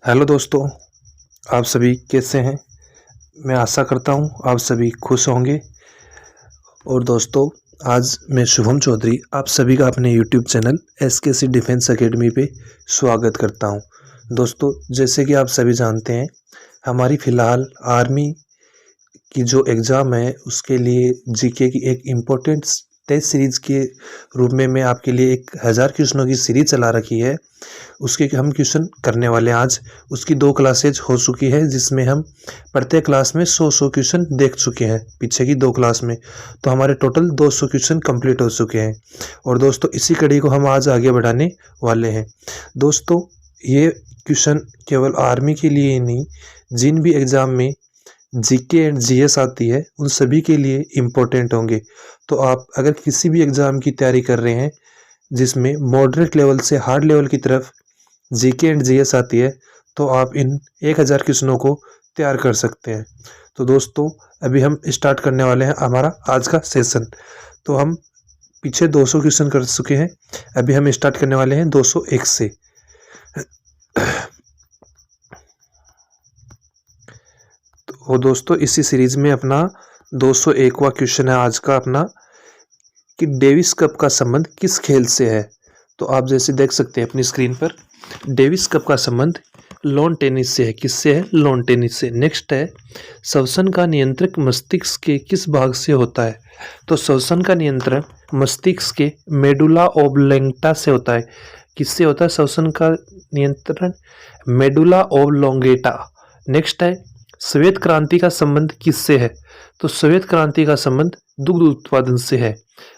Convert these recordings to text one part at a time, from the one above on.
Hello दोस्तों, आप सभी कैसे हैं। मैं आशा करता हूं आप सभी खुश होंगे। और दोस्तों, आज मैं शुभम चौधरी आप सभी का अपने यूट्यूब चैनल एसकेसी डिफेंस एकेडमी पे स्वागत करता हूं। दोस्तों, जैसे कि आप सभी जानते हैं, हमारी फ़िलहाल आर्मी की जो एग्ज़ाम है उसके लिए जीके की एक इम्पोर्टेंट टेस्ट सीरीज़ के रूप में मैं आपके लिए 1000 क्वेश्चनों की सीरीज़ चला रखी है। उसके हम क्वेश्चन करने वाले हैं आज। उसकी 2 क्लासेज हो चुकी है, जिसमें हम प्रत्येक क्लास में 100 क्वेश्चन देख चुके हैं पीछे की 2 क्लास में। तो हमारे टोटल 200 क्वेश्चन कंप्लीट हो चुके हैं। और दोस्तों, इसी कड़ी को हम आज आगे बढ़ाने वाले हैं। दोस्तों, ये क्वेश्चन केवल आर्मी के लिए ही नहीं, जिन भी एग्ज़ाम में जीके एंड जीएस आती है उन सभी के लिए इम्पोर्टेंट होंगे। तो आप अगर किसी भी एग्ज़ाम की तैयारी कर रहे हैं जिसमें मॉडरेट लेवल से हार्ड लेवल की तरफ जीके एंड जीएस आती है, तो आप इन 1000 क्वेश्चनों को तैयार कर सकते हैं। तो दोस्तों, अभी हम स्टार्ट करने वाले हैं हमारा आज का सेशन। तो हम पीछे 200 क्वेश्चन कर चुके हैं, अभी हम स्टार्ट करने वाले हैं 201 से। तो दोस्तों, इसी सीरीज में अपना 201वां क्वेश्चन है आज का अपना, कि डेविस कप का संबंध किस खेल से है। तो आप जैसे देख सकते हैं अपनी स्क्रीन पर, डेविस कप का संबंध लॉन टेनिस से है। किससे है? लॉन टेनिस से। नेक्स्ट है, श्वसन का नियंत्रक मस्तिष्क के किस भाग से होता है। तो श्वसन का नियंत्रण मस्तिष्क के मेडुला ओब्लॉन्गेटा से होता है। किससे होता है श्वसन का नियंत्रण? मेडुला ओब्लॉन्गेटा। नेक्स्ट है, श्वेत क्रांति का संबंध किससे है। तो श्वेत क्रांति का संबंध दुग्ध उत्पादन से है।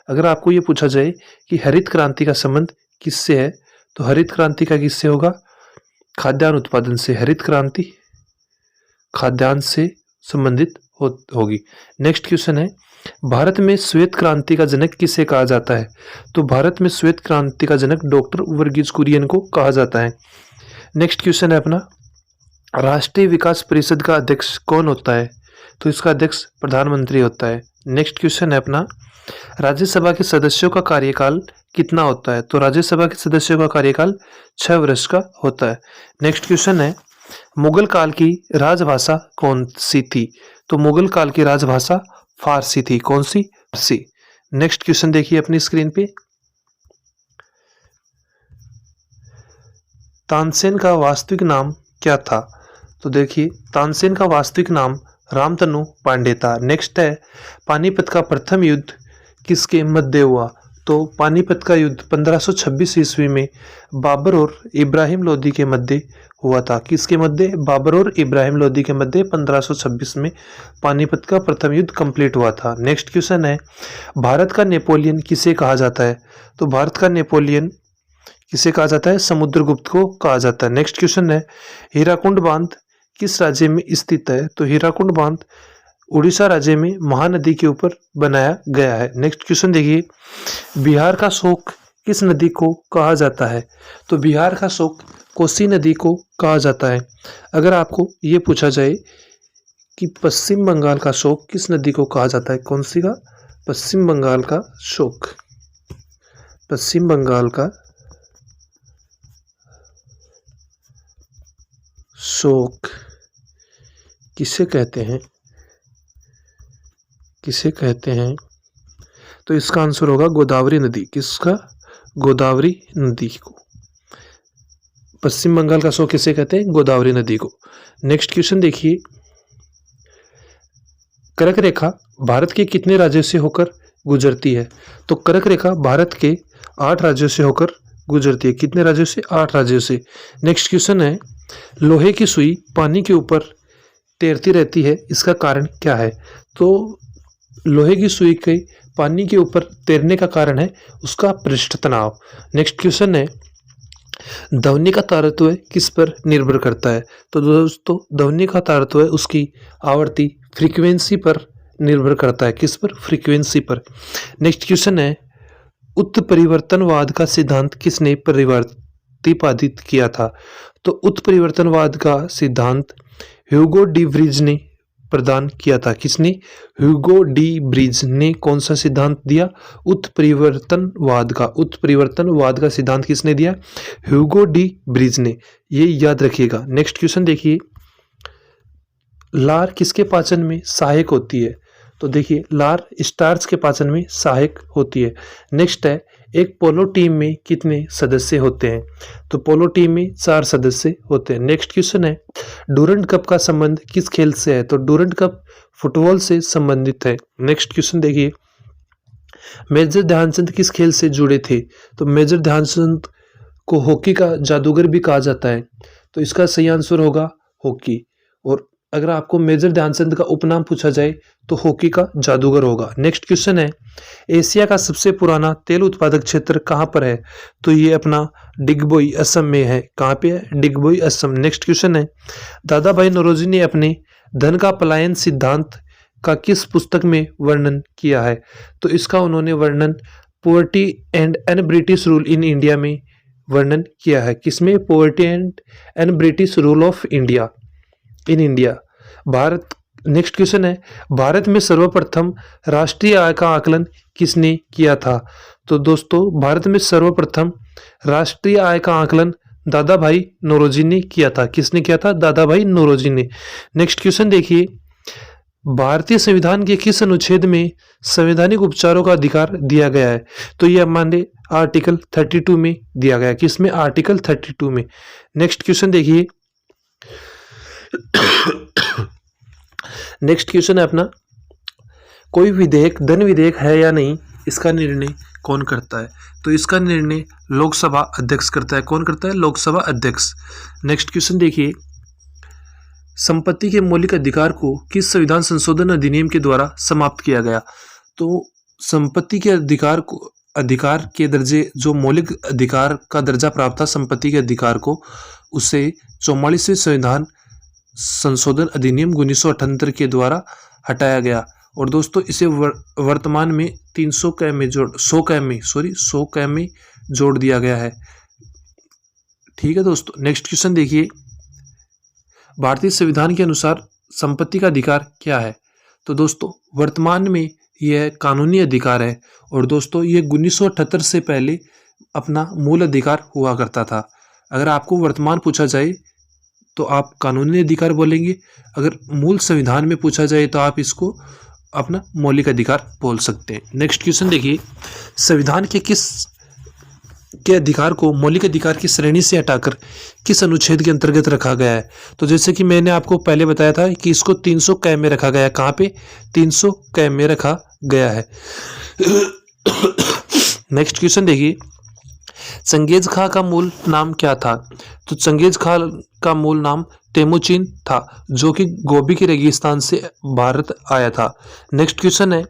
अगर आपको ये पूछा जाए कि हरित क्रांति का संबंध किससे है, तो हरित क्रांति का किससे होगा? खाद्यान्न उत्पादन से। हरित क्रांति खाद्यान्न से संबंधित होगी। नेक्स्ट क्वेश्चन है, भारत में श्वेत क्रांति का जनक किसे कहा जाता है। तो भारत में श्वेत क्रांति का जनक डॉक्टर वर्गीज कुरियन को कहा जाता है। नेक्स्ट क्वेश्चन है अपना, राष्ट्रीय विकास परिषद का अध्यक्ष कौन होता है। तो इसका अध्यक्ष प्रधानमंत्री होता है। नेक्स्ट क्वेश्चन है अपना, राज्यसभा के सदस्यों का कार्यकाल कितना होता है। तो राज्यसभा के सदस्यों का कार्यकाल 6 वर्ष का होता है। नेक्स्ट क्वेश्चन है, मुगल काल की राजभाषा कौन सी थी। तो मुगल काल की राजभाषा फारसी थी। कौन सी? फारसी। नेक्स्ट क्वेश्चन देखिए अपनी स्क्रीन पे, तानसेन का वास्तविक नाम क्या था। तो देखिए, तानसेन का वास्तविक नाम रामतनु पांडे था। नेक्स्ट है, पानीपत का प्रथम युद्ध किसके मध्य हुआ। तो पानीपत का युद्ध 1526 ईस्वी में बाबर और इब्राहिम लोदी के मध्य हुआ था। किसके मध्य? बाबर और इब्राहिम लोदी के मध्य 1526 में पानीपत का प्रथम युद्ध कंप्लीट हुआ था। नेक्स्ट क्वेश्चन है, भारत का नेपोलियन किसे कहा जाता है। तो भारत का नेपोलियन किसे कहा जाता है? समुद्रगुप्त को कहा जाता है। नेक्स्ट क्वेश्चन है, हीराकुंड बांध किस राज्य में स्थित है। तो हीराकुंड बांध उड़ीसा राज्य में महानदी के ऊपर बनाया गया है। नेक्स्ट क्वेश्चन देखिए, बिहार का शोक किस नदी को कहा जाता है। तो बिहार का शोक कोसी नदी को कहा जाता है। अगर आपको ये पूछा जाए कि पश्चिम बंगाल का शोक किस नदी को कहा जाता है, कौन सी का? पश्चिम बंगाल का शोक, पश्चिम बंगाल का शोक किसे कहते हैं, किसे कहते हैं। तो इसका आंसर होगा गोदावरी नदी। किसका? गोदावरी नदी को। पश्चिम बंगाल का शोक किसे कहते हैं? गोदावरी नदी को। नेक्स्ट क्वेश्चन देखिए, कर्क रेखा भारत के कितने राज्यों से होकर गुजरती है। तो कर्क रेखा भारत के 8 राज्यों से होकर गुजरती है। कितने राज्यों से? 8 राज्यों से। नेक्स्ट क्वेश्चन है, लोहे की सुई पानी के ऊपर तैरती रहती है, इसका कारण क्या है। तो लोहे की सुई के पानी के ऊपर तैरने का कारण है उसका पृष्ठ तनाव। नेक्स्ट क्वेश्चन है, ध्वनि का तारतम्य किस पर निर्भर करता है। तो दोस्तों, ध्वनि का तारतम्य उसकी आवर्ती फ्रीक्वेंसी पर निर्भर करता है। किस पर? फ्रीक्वेंसी पर। नेक्स्ट क्वेश्चन है, उत्परिवर्तनवाद का सिद्धांत किसने प्रतिपादित किया था। तो उत्परिवर्तनवाद का सिद्धांत ह्यूगो डी व्रीज ने प्रदान किया था। किसने? ह्यूगो डी ब्रिज ने कौन सा सिद्धांत दिया? उत्परिवर्तनवाद का। उत्परिवर्तनवाद का सिद्धांत किसने दिया? ह्यूगो डी ब्रिज ने। ये याद रखिएगा। नेक्स्ट क्वेश्चन देखिए, लार किसके पाचन में सहायक होती है? तो देखिए, लार स्टार्च के पाचन में सहायक होती है। नेक्स्ट है, एक पोलो टीम में कितने सदस्य होते हैं? तो पोलो टीम में 4 सदस्य होते हैं। नेक्स्ट क्वेश्चन है, डूरंड कप का संबंध किस खेल से है? तो डूरंड कप फुटबॉल से संबंधित है। नेक्स्ट क्वेश्चन देखिए, मेजर ध्यानचंद किस खेल से जुड़े थे? तो मेजर ध्यानचंद को हॉकी का जादूगर भी कहा जाता है। तो इसका सही आंसर होगा हॉकी। और अगर आपको मेजर ध्यानचंद का उपनाम पूछा जाए तो हॉकी का जादूगर होगा। नेक्स्ट क्वेश्चन है, एशिया का सबसे पुराना तेल उत्पादक क्षेत्र कहाँ पर है? तो ये अपना डिगबोई असम में है। कहाँ पे है? डिगबोई असम। नेक्स्ट क्वेश्चन है, दादा भाई नौरोजी ने अपने धन का पलायन सिद्धांत का किस पुस्तक में वर्णन किया है? तो इसका उन्होंने वर्णन poverty and un British rule in India में वर्णन किया है। किसमें? Poverty and British rule of India in India, Bharat. Next question है, भारत में सर्वप्रथम राष्ट्रीय आय का आकलन किसने किया था? तो दोस्तों, भारत में सर्वप्रथम राष्ट्रीय आय का आकलन दादा भाई नौरोजी ने किया था। किसने किया था? दादा भाई नौरोजी ने। नेक्स्ट क्वेश्चन देखिए, भारतीय संविधान के किस अनुच्छेद में संवैधानिक उपचारों का अधिकार दिया गया है? तो ये हमारे आर्टिकल 32 में दिया गया है। किसमें? आर्टिकल 32 में। नेक्स्ट क्वेश्चन देखिए, नेक्स्ट क्वेश्चन है अपना, कोई विधेयक धन विधेयक है या नहीं, इसका निर्णय कौन करता है? तो इसका निर्णय लोकसभा अध्यक्ष करता है। कौन करता है? लोकसभा अध्यक्ष। नेक्स्ट क्वेश्चन देखिए, संपत्ति के मौलिक अधिकार को किस संविधान संशोधन अधिनियम के द्वारा समाप्त किया गया? तो संपत्ति के अधिकार के दर्जे, जो मौलिक अधिकार का दर्जा प्राप्त था संपत्ति के अधिकार को, उसे 44वें संविधान संशोधन अधिनियम 1978 के द्वारा हटाया गया। और दोस्तों, इसे वर्तमान में 100 कै में जोड़ दिया गया है। ठीक है दोस्तों। नेक्स्ट क्वेश्चन देखिए, भारतीय संविधान के अनुसार संपत्ति का अधिकार क्या है? तो दोस्तों, वर्तमान में यह कानूनी अधिकार है। और दोस्तों, ये 1978 से पहले अपना मूल अधिकार हुआ करता था। अगर आपको वर्तमान पूछा जाए तो आप कानूनी अधिकार बोलेंगे, अगर मूल संविधान में पूछा जाए तो आप इसको अपना मौलिक अधिकार बोल सकते हैं। नेक्स्ट क्वेश्चन देखिए, संविधान के अधिकार को मौलिक अधिकार की श्रेणी से हटाकर किस अनुच्छेद के अंतर्गत रखा गया है? तो जैसे कि मैंने आपको पहले बताया था कि इसको 300 कै में रखा गया है। कहाँ पे? 300 कै में रखा गया है। नेक्स्ट क्वेश्चन देखिए, चंगेज खां का मूल नाम क्या था? तो चंगेज खां का मूल नाम तेमुचिन था, जो कि गोबी के रेगिस्तान से भारत आया था। नेक्स्ट क्वेश्चन है,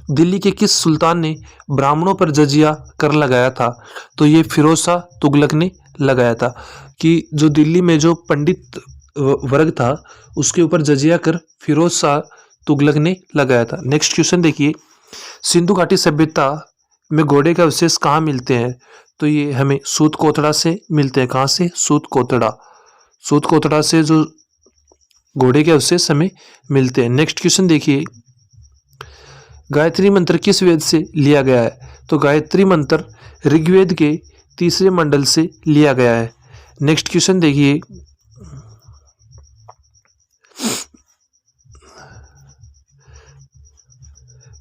दिल्ली के किस सुल्तान ने ब्राह्मणों पर जजिया कर लगाया था? तो ये फिरोज शाह तुगलक ने लगाया था। कि जो दिल्ली में जो पंडित वर्ग था उसके ऊपर जजिया कर फिरोज शाह तुगलक ने लगाया था। नेक्स्ट क्वेश्चन देखिए, सिंधु घाटी सभ्यता में घोड़े के अवशेष कहाँ मिलते हैं? तो ये हमें सूत कोतड़ा से मिलते हैं। कहाँ से? सूत कोतड़ा से जो घोड़े के अवशेष हमें मिलते हैं। नेक्स्ट क्वेश्चन देखिए, गायत्री मंत्र किस वेद से लिया गया है? तो गायत्री मंत्र ऋग्वेद के 3रे मंडल से लिया गया है। नेक्स्ट क्वेश्चन देखिए,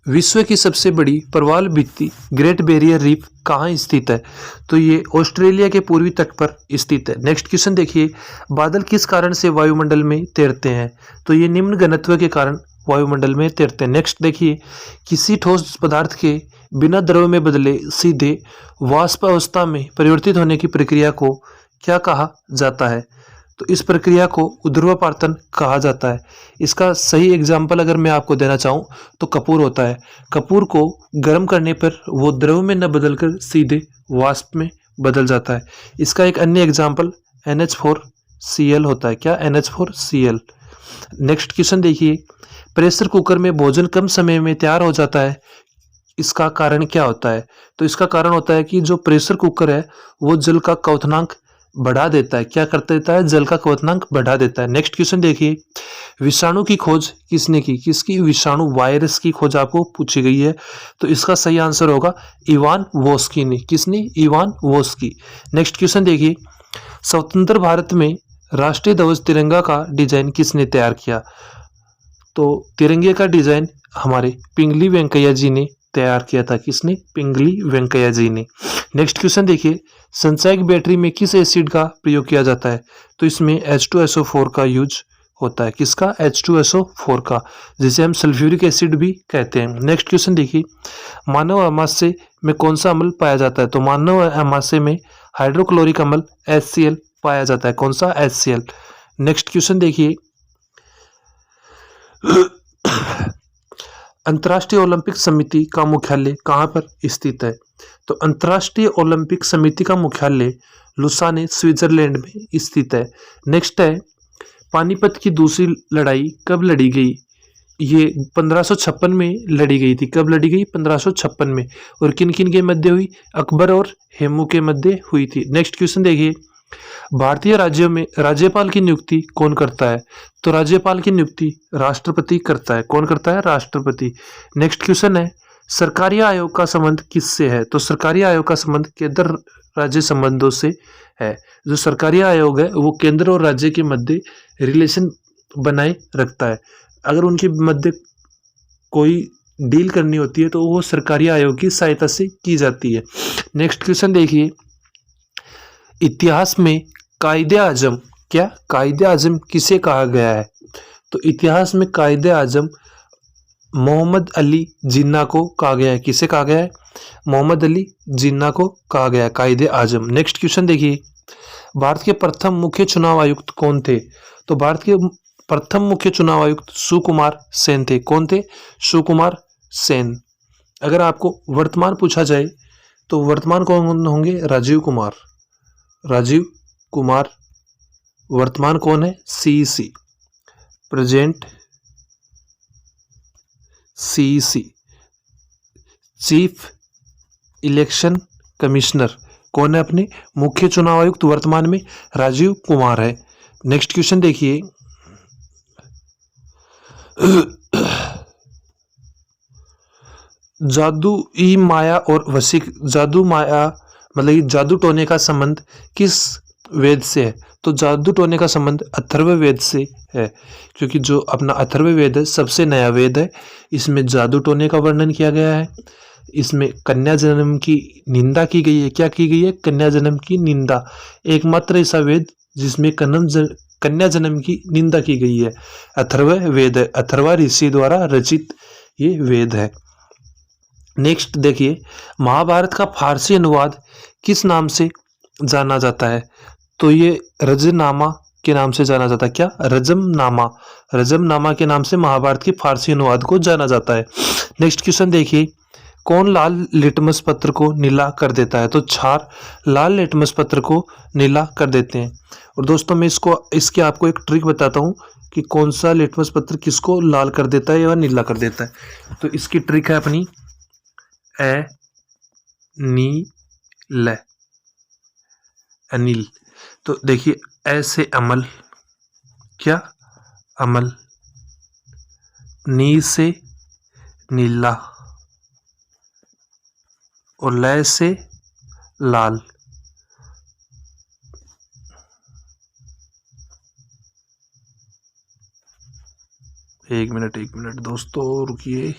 विश्व की सबसे बड़ी प्रवाल भित्ति ग्रेट बैरियर रीफ कहाँ स्थित है? तो ये ऑस्ट्रेलिया के पूर्वी तट पर स्थित है। नेक्स्ट क्वेश्चन देखिए, बादल किस कारण से वायुमंडल में तैरते हैं? तो ये निम्न घनत्व के कारण वायुमंडल में तैरते हैं। नेक्स्ट देखिए, किसी ठोस पदार्थ के बिना द्रव में बदले सीधे वाष्प अवस्था में परिवर्तित होने की प्रक्रिया को क्या कहा जाता है? तो इस प्रक्रिया को ऊर्ध्वपातन कहा जाता है। इसका सही एग्जाम्पल अगर मैं आपको देना चाहूँ तो कपूर होता है। कपूर को गर्म करने पर वो द्रव में न बदलकर सीधे वाष्प में बदल जाता है। इसका एक अन्य एग्जाम्पल NH4Cl होता है। क्या? NH4Cl। नेक्स्ट क्वेश्चन देखिए, प्रेशर कुकर में भोजन कम समय में तैयार हो जाता है, इसका कारण क्या होता है? तो इसका कारण होता है कि जो प्रेशर कुकर है वो जल का क्वथनांक बढ़ा देता है। क्या कर देता है? जल का क्वथनांक बढ़ा देता है। नेक्स्ट क्वेश्चन देखिए, विषाणु की खोज किसने की? किसकी? विषाणु वायरस की खोज आपको पूछी गई है, तो इसका सही आंसर होगा इवान वोस्की ने। किसने? इवान वोस्की। नेक्स्ट क्वेश्चन देखिए, स्वतंत्र भारत में राष्ट्रीय ध्वज तिरंगा का डिजाइन किसने तैयार किया? तो तिरंगे का डिजाइन हमारे पिंगली वेंकैया जी ने तैयार किया था। किसने? पिंगली वेंकैया जी ने। नेक्स्ट क्वेश्चन देखिए, संचायक बैटरी में किस एसिड का प्रयोग किया जाता है? तो इसमें H2SO4 का यूज होता है। किसका? H2SO4 का, जिसे हम सल्फ्यूरिक एसिड भी कहते हैं। नेक्स्ट क्वेश्चन देखिए, मानव अमाशय में कौन सा अम्ल पाया जाता है? तो मानव अमाशय में हाइड्रोक्लोरिक अम्ल HCl पाया जाता है। कौन सा? HCl। नेक्स्ट क्वेश्चन देखिए, अंतर्राष्ट्रीय ओलंपिक समिति का मुख्यालय कहाँ पर स्थित है? तो अंतर्राष्ट्रीय ओलंपिक समिति का मुख्यालय लुसाने स्विट्जरलैंड में स्थित है। नेक्स्ट है, पानीपत की दूसरी लड़ाई कब लड़ी गई? ये 1556 में लड़ी गई थी। कब लड़ी गई? 1556 में। और किन किन के मध्य हुई? अकबर और हेमू के मध्य हुई थी। नेक्स्ट क्वेश्चन देखिए, भारतीय राज्यों में राज्यपाल की नियुक्ति कौन करता है? तो राज्यपाल की नियुक्ति राष्ट्रपति करता है। कौन करता है? राष्ट्रपति। नेक्स्ट क्वेश्चन है, सरकारी आयोग का संबंध किससे है? तो सरकारी आयोग का संबंध केंद्र राज्य संबंधों से है। जो सरकारी आयोग है वो केंद्र और राज्य के मध्य रिलेशन बनाए रखता है। अगर उनके मध्य कोई डील करनी होती है तो वो सरकारी आयोग की सहायता से की जाती है। नेक्स्ट क्वेश्चन देखिए, इतिहास में कायदे आजम, क्या कायदे आजम किसे कहा गया है? तो इतिहास में कायदे आजम मोहम्मद अली जिन्ना को कहा गया है। किसे कहा गया है? मोहम्मद अली जिन्ना को कहा गया है कायदे आजम। नेक्स्ट क्वेश्चन देखिए, भारत के प्रथम मुख्य चुनाव आयुक्त कौन थे? तो भारत के प्रथम मुख्य चुनाव आयुक्त सुकुमार सेन थे। कौन थे? सुकुमार सेन। अगर आपको वर्तमान पूछा जाए तो वर्तमान कौन होंगे? राजीव कुमार। राजीव कुमार वर्तमान कौन है? CEC, present CEC, chief election commissioner. कौन है? अपने मुख्य चुनाव आयुक्त वर्तमान में राजीव कुमार है। नेक्स्ट क्वेश्चन देखिए, जादू ई माया और वशीक, जादू माया मतलब ये जादू टोने का संबंध किस वेद से है? तो जादू टोने का संबंध अथर्ववेद से है, क्योंकि जो अपना अथर्ववेद है सबसे नया वेद है। इसमें जादू टोने का वर्णन किया गया है। इसमें कन्या जन्म की निंदा की गई है। क्या की गई है? कन्या जन्म की निंदा। एकमात्र ऐसा वेद जिसमें कन्या जन्म की निंदा की गई है अथर्ववेद है। अथर्वा ऋषि द्वारा रचित ये वेद है। नेक्स्ट देखिए, महाभारत का फारसी अनुवाद किस नाम से जाना जाता है? तो ये रजनामा के नाम से जाना जाता है। क्या? रजमनामा। रजमनामा के नाम से महाभारत के फारसी अनुवाद को जाना जाता है। नेक्स्ट क्वेश्चन देखिए, कौन लाल लिटमस पत्र को नीला कर देता है? तो क्षार लाल लिटमस पत्र को नीला कर देते हैं। और दोस्तों मैं इसके आपको एक ट्रिक बताता हूँ कि कौन सा लिटमस पत्र किसको लाल कर देता है या नीला कर देता है। तो इसकी ट्रिक है अपनी नील, अनिल। तो देखिए, ऐसे अमल, क्या? अमल, नी से नीला और लय से लाल। एक मिनट दोस्तों रुकिए।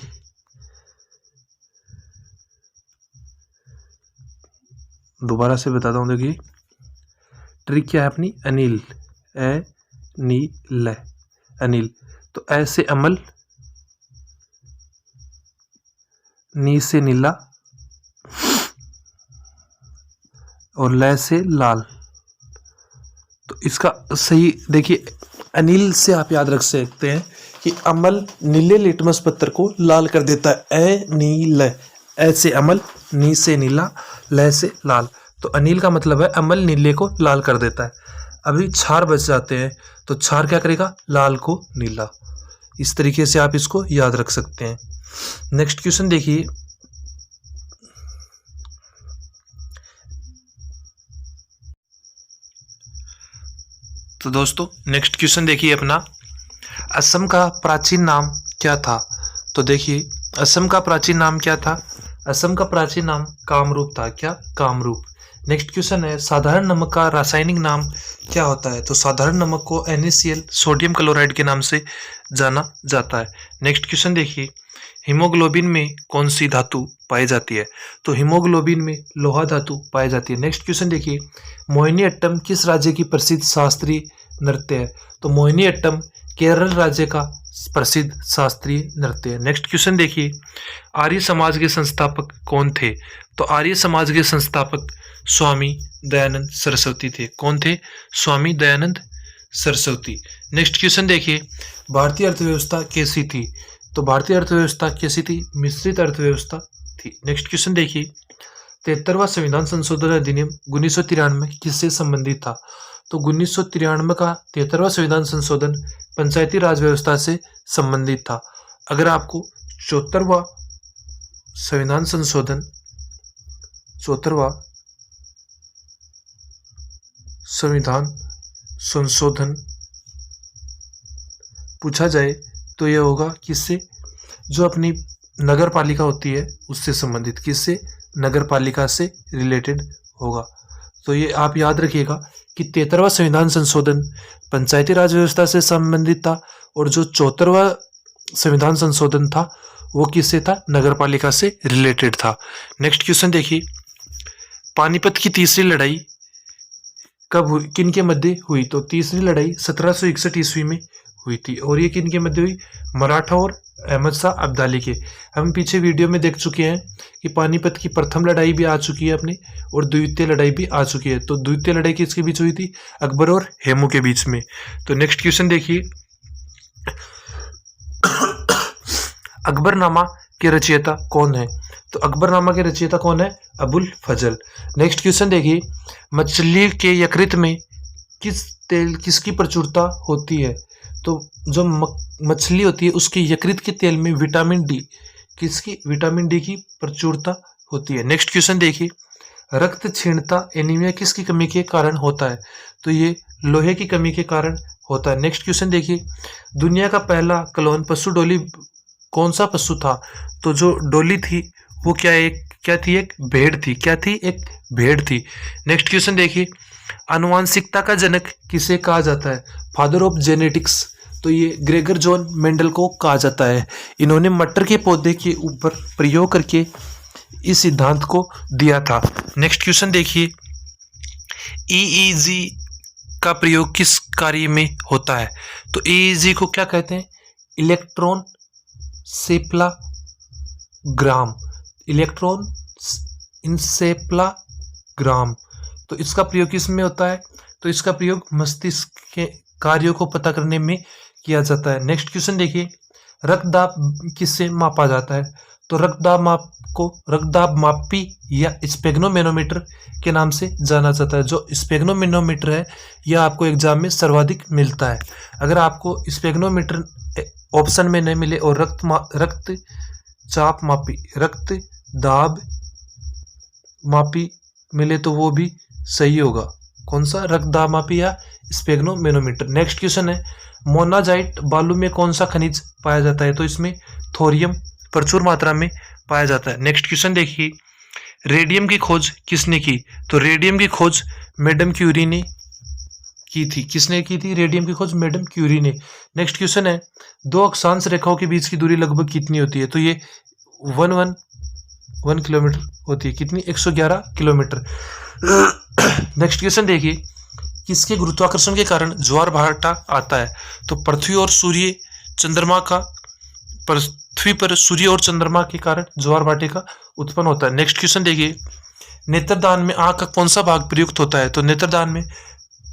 दोबारा से बताता हूँ। देखिए ट्रिक क्या है अपनी? अनिल, नील, अनिल। तो ऐसे अमल, नी से नीला और लय से लाल। तो इसका सही देखिए, अनिल से आप याद रख सकते हैं कि अमल नीले लिटमस पत्र को लाल कर देता है। नील, ऐसे अमल, नी से नीला, लय से लाल। तो अनिल का मतलब है अमल नीले को लाल कर देता है। अभी क्षार बच जाते हैं, तो क्षार क्या करेगा? लाल को नीला। इस तरीके से आप इसको याद रख सकते हैं। नेक्स्ट क्वेश्चन देखिए, तो दोस्तों नेक्स्ट क्वेश्चन देखिए अपना, असम का प्राचीन नाम क्या था? तो देखिए असम का प्राचीन नाम क्या था? असम का प्राचीन नाम कामरूप था। क्या? कामरूप। नेक्स्ट क्वेश्चन है, साधारण नमक का रासायनिक नाम क्या होता है? तो साधारण नमक को NaCl सोडियम क्लोराइड के नाम से जाना जाता है। नेक्स्ट क्वेश्चन देखिए, हीमोग्लोबिन में कौन सी धातु पाई जाती है? तो हीमोग्लोबिन में लोहा धातु पाई जाती है। नेक्स्ट क्वेश्चन देखिए, मोहिनीअट्टम किस राज्य की प्रसिद्ध शास्त्रीय नृत्य है? तो मोहिनीअट्टम केरल राज्य का प्रसिद्ध शास्त्रीय नृत्य है। नेक्स्ट क्वेश्चन देखिए, आर्य समाज के संस्थापक कौन थे? तो आर्य समाज के संस्थापक स्वामी दयानंद सरस्वती थे। कौन थे? स्वामी दयानंद सरस्वती। नेक्स्ट क्वेश्चन देखिए, भारतीय अर्थव्यवस्था कैसी थी? तो भारतीय अर्थव्यवस्था कैसी थी? मिश्रित अर्थव्यवस्था थी। नेक्स्ट क्वेश्चन देखिए, 73वां संविधान संशोधन अधिनियम 1993 किससे संबंधित था? तो 1993 का 73वां संविधान संशोधन पंचायती राज व्यवस्था से संबंधित था। अगर आपको 74वां संविधान संशोधन 74वां संविधान संशोधन पूछा जाए तो यह होगा किससे? जो अपनी नगर पालिका होती है उससे संबंधित। किससे? नगर पालिका से रिलेटेड होगा। तो ये आप याद रखिएगा कि 73वां संविधान संशोधन पंचायती राज व्यवस्था से संबंधित था और जो 74वां संविधान संशोधन था वो किससे था? नगर पालिका से रिलेटेड था। नेक्स्ट क्वेश्चन देखिए, पानीपत की तीसरी लड़ाई कब हुई? किन के मध्य हुई? तो तीसरी लड़ाई 1761 ईस्वी में हुई थी। और ये किन के मध्य हुई? मराठा और अहमद शाह अब्दाली के। हम पीछे वीडियो में देख चुके हैं कि पानीपत की प्रथम लड़ाई भी आ चुकी है अपने, और द्वितीय लड़ाई भी आ चुकी है। तो द्वितीय लड़ाई किसके बीच हुई थी? अकबर और हेमू के बीच में। तो नेक्स्ट क्वेश्चन देखिए, अकबरनामा के रचयिता कौन है? तो अकबरनामा के रचयिता कौन है? अबुल फजल। नेक्स्ट क्वेश्चन देखिए, मछली के यकृत में किसकी प्रचुरता होती है? तो जो मछली होती है उसके यकृत के तेल में विटामिन डी, किसकी? विटामिन डी की प्रचुरता होती है। नेक्स्ट क्वेश्चन देखिए, रक्त क्षीणता एनीमिया किसकी कमी के कारण होता है? तो ये लोहे की कमी के कारण होता है। नेक्स्ट क्वेश्चन देखिए, दुनिया का पहला क्लोन पशु डोली कौन सा पशु था? तो जो डोली थी वो क्या थी? एक भेड़ थी। क्या थी? एक भेड़ थी। नेक्स्ट क्वेश्चन देखिए, आनुवांशिकता का जनक किसे कहा जाता है? Father of genetics. तो ये ग्रेगर जॉन मेंडल को कहा जाता है। इन्होंने मटर के पौधे के ऊपर प्रयोग करके इस सिद्धांत को दिया था। नेक्स्ट क्वेश्चन देखिए, EEG का प्रयोग किस कार्य में होता है? तो EEG को क्या कहते हैं? इलेक्ट्रॉन सेप्लाग्राम। इलेक्ट्रॉन इंसेप्लाग्राम। तो इसका प्रयोग किस में होता है? तो इसका प्रयोग मस्तिष्क के कार्यों को पता करने में किया जाता है। नेक्स्ट क्वेश्चन देखिए, रक्तदाब किससे मापा जाता है? तो रक्तदाब मापी या स्पेग्नोमेनोमीटर के नाम से जाना जाता है। जो स्पेग्नोमेनोमीटर है यह आपको एग्जाम में सर्वाधिक मिलता है। अगर आपको स्पेग्नोमीटर ऑप्शन में नहीं मिले और रक्तदाब मापी मिले तो वो भी सही होगा। कौन सा? रक्तदाब मापी या स्पेग्नोमेनोमीटर। नेक्स्ट क्वेश्चन है, मोनाजाइट बालू में कौन सा खनिज पाया जाता है? तो इसमें थोरियम प्रचुर मात्रा में पाया जाता है। नेक्स्ट क्वेश्चन देखिए, रेडियम की खोज किसने की? तो रेडियम की खोज मैडम क्यूरी ने की थी। किसने की थी रेडियम की खोज? मैडम क्यूरी ने। नेक्स्ट क्वेश्चन है, दो अक्षांश रेखाओं के बीच की दूरी लगभग कितनी होती है? तो ये 1 किलोमीटर होती है। कितनी? 111 किलोमीटर। नेक्स्ट क्वेश्चन देखिए, किसके गुरुत्वाकर्षण के कारण ज्वार भाटा आता है? तो पृथ्वी और सूर्य और चंद्रमा के कारण ज्वार भाटे का उत्पन्न होता है। नेक्स्ट क्वेश्चन देखिए, नेत्रदान में आंख का कौन सा भाग प्रयुक्त होता है? तो नेत्रदान में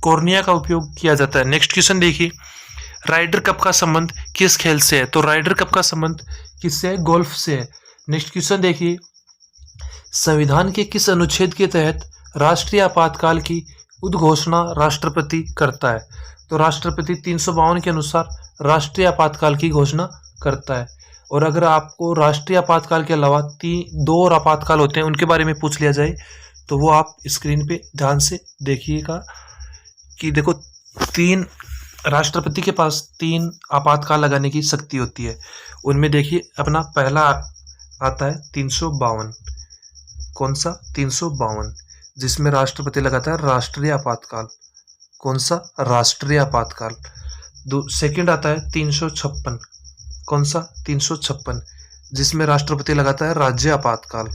कॉर्निया का उपयोग किया जाता है। नेक्स्ट क्वेश्चन देखिए, राइडर कप का संबंध किस खेल से है? तो राइडर कप का संबंध किससे है? गोल्फ से है। नेक्स्ट क्वेश्चन देखिए, संविधान के किस अनुच्छेद के तहत राष्ट्रीय आपातकाल की उद्घोषणा राष्ट्रपति करता है? तो राष्ट्रपति 352 के अनुसार राष्ट्रीय आपातकाल की घोषणा करता है। और अगर आपको राष्ट्रीय आपातकाल के अलावा 2 और आपातकाल होते हैं उनके बारे में पूछ लिया जाए तो वो आप स्क्रीन पे ध्यान से देखिएगा कि देखो तीन राष्ट्रपति के पास 3 आपातकाल लगाने की शक्ति होती है। उनमें देखिए अपना पहला आता है 352। कौन सा? 352, जिसमें राष्ट्रपति लगाता है राष्ट्रीय आपातकाल। कौन सा? राष्ट्रीय आपातकाल। सेकंड आता है 356। कौन सा? 356, जिसमें राष्ट्रपति लगाता है राज्य आपातकाल।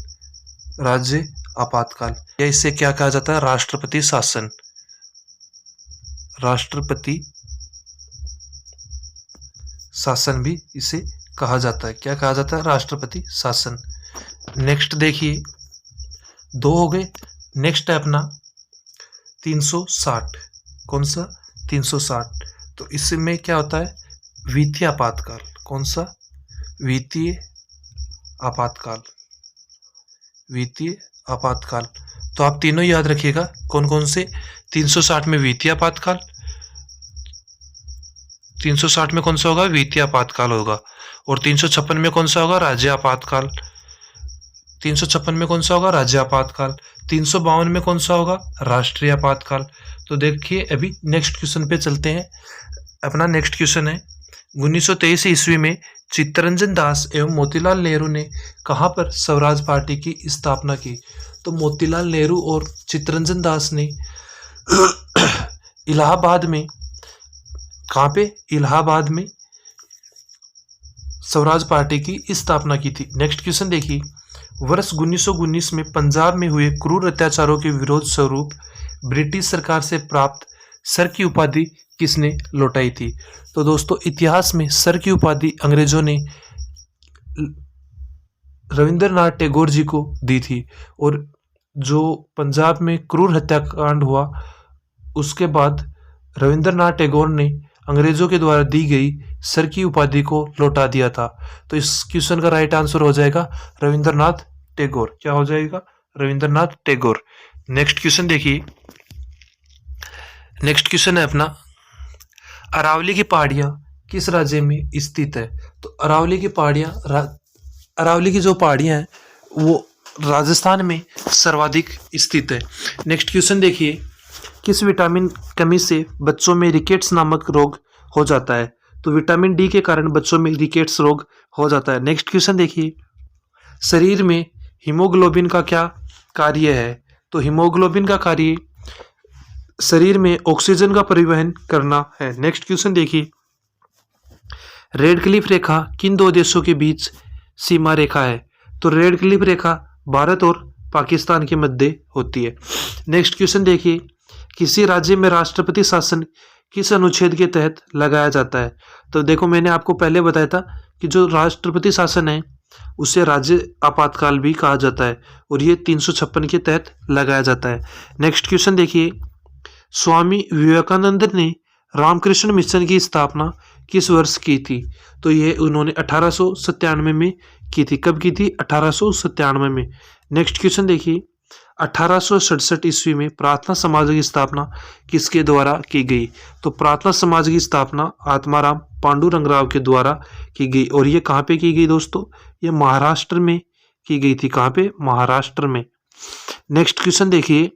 राज्य आपातकाल, या इसे क्या कहा जाता है? राष्ट्रपति शासन। राष्ट्रपति शासन भी इसे कहा जाता है। क्या कहा जाता है? राष्ट्रपति शासन। नेक्स्ट देखिए, 2 हो गए। नेक्स्ट है अपना 360। कौन सा? 360। तो इसमें क्या होता है? वित्तीय आपातकाल। कौन सा? वित्तीय आपातकाल। वित्तीय आपातकाल। तो आप तीनों याद रखिएगा कौन कौन से। 360 में वित्तीय आपातकाल, 360 में कौन सा होगा? वित्तीय आपातकाल होगा। और 356 में कौन सा होगा? राज्य आपातकाल। 356 में कौन सा होगा? राज्य आपातकाल। 352 में कौन सा होगा? राष्ट्रीय आपातकाल। तो देखिए अभी नेक्स्ट क्वेश्चन पे चलते हैं। अपना नेक्स्ट क्वेश्चन है 1923 ईस्वी में चित्तरंजन दास एवं मोतीलाल नेहरू ने कहां पर स्वराज पार्टी की स्थापना की? तो मोतीलाल नेहरू और चित्तरंजन दास ने इलाहाबाद में, कहां पे? इलाहाबाद में स्वराज पार्टी की स्थापना की थी। नेक्स्ट क्वेश्चन देखिए, वर्ष 1919 में पंजाब में हुए क्रूर अत्याचारों के विरोध स्वरूप ब्रिटिश सरकार से प्राप्त सर की उपाधि किसने लौटाई थी? तो दोस्तों इतिहास में सर की उपाधि अंग्रेजों ने रविंद्रनाथ टैगोर जी को दी थी। और जो पंजाब में क्रूर हत्याकांड हुआ उसके बाद रविंद्रनाथ टैगोर ने अंग्रेजों के द्वारा दी गई सर की उपाधि को लौटा दिया था। तो इस क्वेश्चन का राइट आंसर हो जाएगा रविंद्रनाथ टैगोर। क्या हो जाएगा? रविंद्रनाथ टैगोर। नेक्स्ट क्वेश्चन देखिए, नेक्स्ट क्वेश्चन है अपना अरावली की पहाड़ियां किस राज्य में स्थित है? तो अरावली की पहाड़ियां, अरावली की जो पहाड़ियां हैं वो राजस्थान में सर्वाधिक स्थित है। नेक्स्ट क्वेश्चन देखिए, किस विटामिन कमी से बच्चों में रिकेट्स नामक रोग हो जाता है? तो विटामिन डी के कारण बच्चों में रिकेट्स रोग हो जाता है। नेक्स्ट क्वेश्चन देखिए, शरीर में हीमोग्लोबिन का क्या कार्य है? तो हीमोग्लोबिन का कार्य शरीर में ऑक्सीजन का परिवहन करना है। नेक्स्ट क्वेश्चन देखिए, रेड क्लिफ रेखा किन 2 देशों के बीच सीमा रेखा है? तो रेड क्लिफ रेखा भारत और पाकिस्तान के मध्य होती है। नेक्स्ट क्वेश्चन देखिए, किसी राज्य में राष्ट्रपति शासन किस अनुच्छेद के तहत लगाया जाता है? तो देखो मैंने आपको पहले बताया था कि जो राष्ट्रपति शासन है उसे राज्य आपातकाल भी कहा जाता है और ये 356 के तहत लगाया जाता है। नेक्स्ट क्वेश्चन देखिए, स्वामी विवेकानंद ने रामकृष्ण मिशन की स्थापना किस वर्ष की थी? तो ये उन्होंने 1897 में की थी। कब की थी? 1897 में। नेक्स्ट क्वेश्चन देखिए, 1867 ईस्वी में प्रार्थना समाज की स्थापना किसके द्वारा की गई? तो प्रार्थना समाज की स्थापना आत्माराम पांडुरंगराव के द्वारा की गई। और ये कहाँ पे की गई दोस्तों? ये महाराष्ट्र में की गई थी। कहाँ पे? महाराष्ट्र में। नेक्स्ट क्वेश्चन देखिए,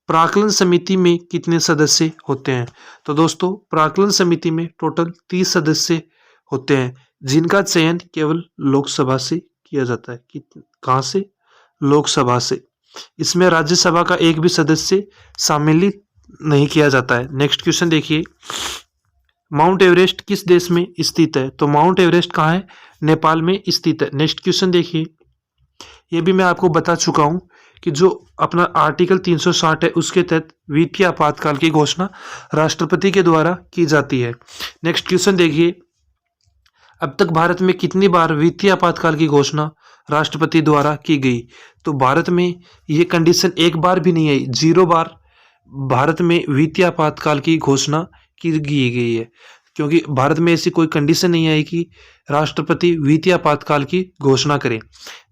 प्राक्कलन समिति में कितने सदस्य होते हैं? तो दोस्तों प्राक्कलन समिति में टोटल 30 सदस्य होते हैं, जिनका चयन केवल लोकसभा से किया जाता है। कहाँ से? लोकसभा से। इसमें राज्यसभा का एक भी सदस्य शामिल नहीं किया जाता है। नेक्स्ट क्वेश्चन देखिए, माउंट एवरेस्ट किस देश में स्थित है? तो माउंट एवरेस्ट कहाँ है? नेपाल में स्थित है। नेक्स्ट क्वेश्चन देखिए, ये भी मैं आपको बता चुका हूं कि जो अपना आर्टिकल 360 है उसके तहत वित्तीय आपातकाल की घोषणा राष्ट्रपति के द्वारा की जाती है। नेक्स्ट क्वेश्चन देखिए, अब तक भारत में कितनी बार वित्तीय आपातकाल की घोषणा राष्ट्रपति द्वारा की गई? तो भारत में ये कंडीशन एक बार भी नहीं आई, 0 बार भारत में वित्तीय आपातकाल की घोषणा की गई है, क्योंकि भारत में ऐसी कोई कंडीशन नहीं आई कि राष्ट्रपति वित्तीय आपातकाल की घोषणा करें।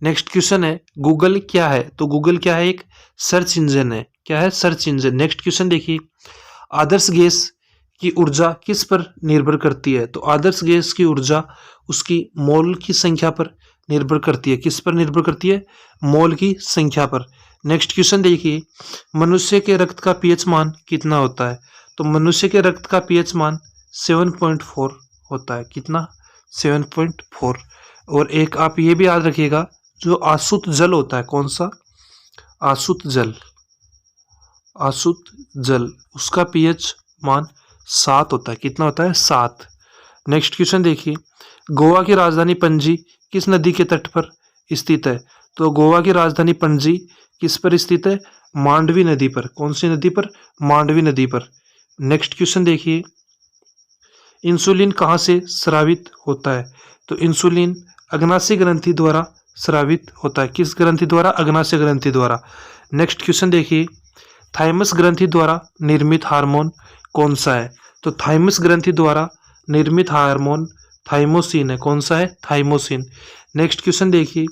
नेक्स्ट क्वेश्चन है, गूगल क्या है? तो गूगल क्या है? एक सर्च इंजन है। क्या है? Search engine. नेक्स्ट क्वेश्चन देखिए, आदर्श गैस की ऊर्जा किस पर निर्भर करती है? तो आदर्श गैस की ऊर्जा उसकी मोल की संख्या पर निर्भर करती है। किस पर निर्भर करती है? मोल की संख्या पर। नेक्स्ट क्वेश्चन देखिए, मनुष्य के रक्त का पीएच मान कितना होता है? तो मनुष्य के रक्त का पीएच मान 7.4 होता है। कितना? 7.4। और एक आप ये भी याद रखिएगा, जो आसुत जल होता है, कौन सा? आसुत जल, आसुत जल, उसका पीएच मान 7 होता है। कितना होता है? 7। नेक्स्ट क्वेश्चन देखिए, गोवा की राजधानी पणजी किस नदी के तट पर स्थित है? तो गोवा की राजधानी पणजी किस पर स्थित है? मांडवी नदी पर। कौन सी नदी पर? मांडवी नदी पर। नेक्स्ट क्वेश्चन देखिए, इंसुलिन कहाँ से स्रावित होता है? तो इंसुलिन अग्नाशय ग्रंथि द्वारा स्रावित होता है। किस ग्रंथि द्वारा? अग्नाशय ग्रंथि द्वारा। नेक्स्ट क्वेश्चन देखिए, थाइमस ग्रंथि द्वारा निर्मित हार्मोन कौन सा है? तो थाइमस ग्रंथि द्वारा निर्मित हार्मोन थाइमोसिन है। कौन सा है? थाइमोसिन। नेक्स्ट क्वेश्चन देखिए,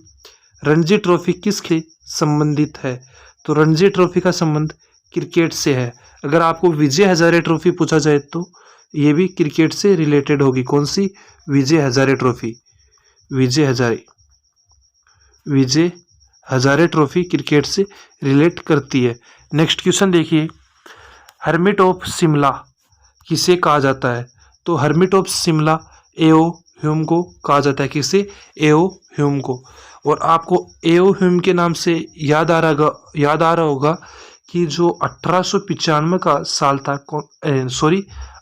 रणजी ट्रॉफी किसके संबंधित है? तो रणजी ट्रॉफी का संबंध क्रिकेट से है। अगर आपको विजय हजारे ट्रॉफी पूछा जाए तो ये भी क्रिकेट से रिलेटेड होगी। कौन सी? Vijay Hazare trophy. Vijay Hazare trophy cricket से रिलेट करती है। नेक्स्ट क्वेश्चन देखिए, हर्मिट ऑफ शिमला किसे कहा जाता है? तो hermit of Shimla AO Hume को कहा जाता है। किसे? एओ ह्यूम को। और आपको एओ ह्यूम के नाम से याद आ रहा होगा कि जो 1895 का साल था,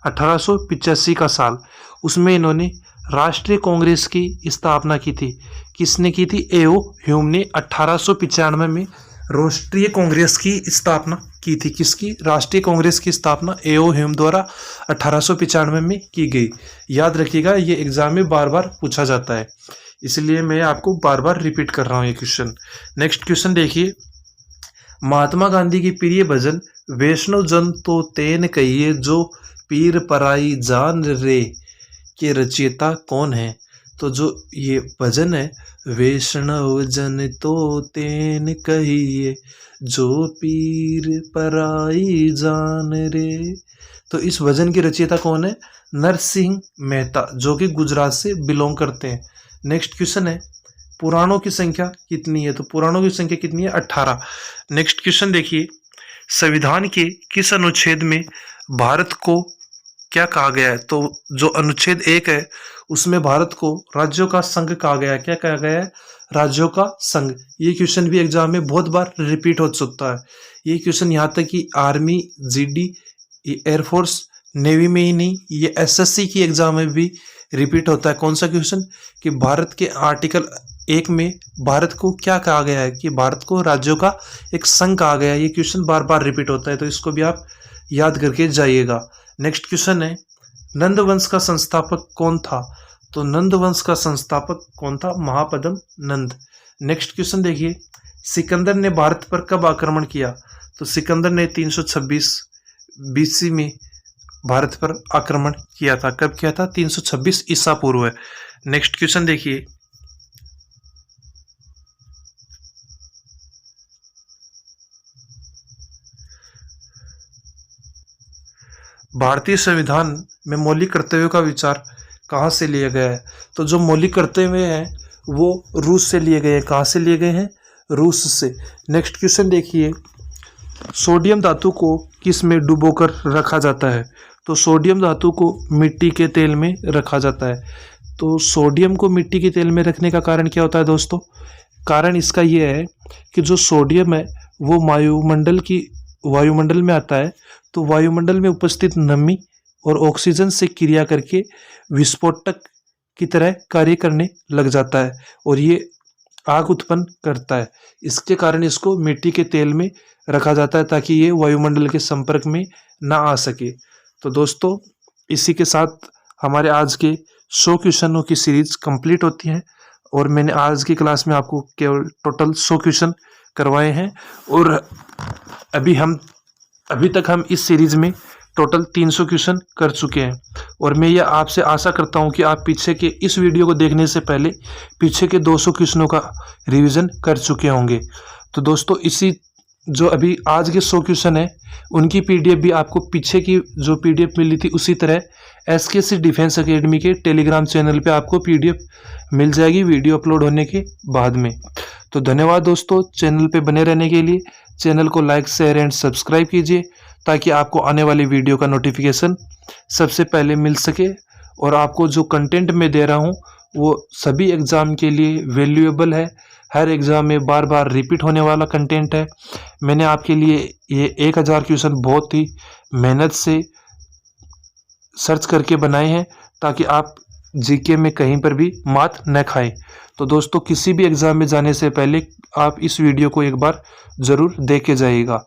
1885 का साल, उसमें इन्होंने राष्ट्रीय कांग्रेस की स्थापना की थी। किसने की थी? एओ ह्यूम ने 1895 में राष्ट्रीय कांग्रेस की स्थापना की थी। किसकी? राष्ट्रीय कांग्रेस की स्थापना एओ ह्यूम द्वारा 1895 में की गई। याद रखिएगा, ये एग्जाम में बार बार पूछा जाता है, इसलिए मैं आपको बार बार रिपीट कर रहा हूँ ये क्वेश्चन। नेक्स्ट क्वेश्चन देखिए, महात्मा गांधी की प्रिय भजन वैष्णव जन तो तेन कहिए जो पीर पराई जान रे के रचयिता कौन है? तो जो ये भजन है, वैष्णव जन तो तेन कहिए जो पीर पराई जान रे, तो इस भजन की रचयिता कौन है? नरसिंह मेहता, जो कि गुजरात से बिलोंग करते हैं। नेक्स्ट क्वेश्चन है, पुराणों की संख्या कितनी है? तो पुराणों की संख्या कितनी है? 18। नेक्स्ट क्वेश्चन देखिए, संविधान के किस अनुच्छेद में भारत को क्या कहा गया है? तो जो अनुच्छेद 1 है उसमें भारत को राज्यों का संघ कहा गया है। क्या कहा गया है? राज्यों का संघ। ये क्वेश्चन भी एग्जाम में बहुत बार रिपीट हो सकता है। ये क्वेश्चन यहाँ तक कि आर्मी, जीडी, एयरफोर्स, नेवी में ही नहीं, ये एसएससी की एग्जाम में भी रिपीट होता है। कौन सा क्वेश्चन? कि भारत के आर्टिकल 1 में भारत को क्या कहा गया है? कि भारत को राज्यों का एक संघ कहा गया है। ये क्वेश्चन बार बार रिपीट होता है, तो इसको भी आप याद करके जाइएगा। नेक्स्ट क्वेश्चन है, नंद वंश का संस्थापक कौन था? तो नंद वंश का संस्थापक कौन था? महापद्म नंद। नेक्स्ट क्वेश्चन देखिए, सिकंदर ने भारत पर कब आक्रमण किया? तो सिकंदर ने 326 BC में भारत पर आक्रमण किया था। कब किया था? 326 ईसा पूर्व है। नेक्स्ट क्वेश्चन देखिए, भारतीय संविधान में मौलिक कर्तव्यों का विचार कहाँ से लिया गया है? तो जो मौलिक कर्तव्य हैं वो रूस से लिए गए हैं। कहाँ से लिए गए हैं? रूस से। नेक्स्ट क्वेश्चन देखिए, सोडियम धातु को किस में डुबोकर रखा जाता है? तो सोडियम धातु को मिट्टी के तेल में रखा जाता है। तो सोडियम को मिट्टी के तेल में रखने का कारण क्या होता है दोस्तों? कारण इसका ये है कि जो सोडियम है वो वायुमंडल में आता है, तो वायुमंडल में उपस्थित नमी और ऑक्सीजन से क्रिया करके विस्फोटक की तरह कार्य करने लग जाता है और ये आग उत्पन्न करता है। इसके कारण इसको मिट्टी के तेल में रखा जाता है ताकि ये वायुमंडल के संपर्क में ना आ सके। तो दोस्तों, इसी के साथ हमारे आज के 100 क्वेश्चनों की सीरीज कंप्लीट होती है और मैंने आज की क्लास में आपको केवल टोटल 100 क्वेश्चन करवाए हैं और अभी तक हम इस सीरीज में टोटल 300 क्वेश्चन कर चुके हैं और मैं ये आपसे आशा करता हूं कि आप पीछे के इस वीडियो को देखने से पहले पीछे के 200 क्वेश्चनों का रिवीजन कर चुके होंगे। तो दोस्तों, इसी जो अभी आज के 100 क्वेश्चन है उनकी पीडीएफ भी आपको पीछे की जो पीडीएफ मिली थी उसी तरह एसकेसी डिफेंस एकेडमी के टेलीग्राम चैनल पे आपको पीडीएफ मिल जाएगी वीडियो अपलोड होने के बाद में। तो धन्यवाद दोस्तों, चैनल पे बने रहने के लिए। चैनल को लाइक, शेयर एंड सब्सक्राइब कीजिए। ताकि आपको आने वाली वीडियो का नोटिफिकेशन सबसे पहले मिल सके। और आपको जो कंटेंट मैं दे रहा हूँ वो सभी एग्ज़ाम के लिए वैल्यूएबल है। हर एग्ज़ाम में बार बार रिपीट होने वाला कंटेंट है। मैंने आपके लिए ये 1000 क्वेश्चन बहुत ही मेहनत से सर्च करके बनाए हैं ताकि आप जीके में कहीं पर भी मात न खाएं। तो दोस्तों, किसी भी एग्ज़ाम में जाने से पहले आप इस वीडियो को एक बार ज़रूर देख के जाइएगा।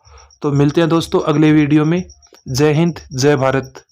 तो मिलते हैं दोस्तों अगले वीडियो में। जय हिंद, जय भारत।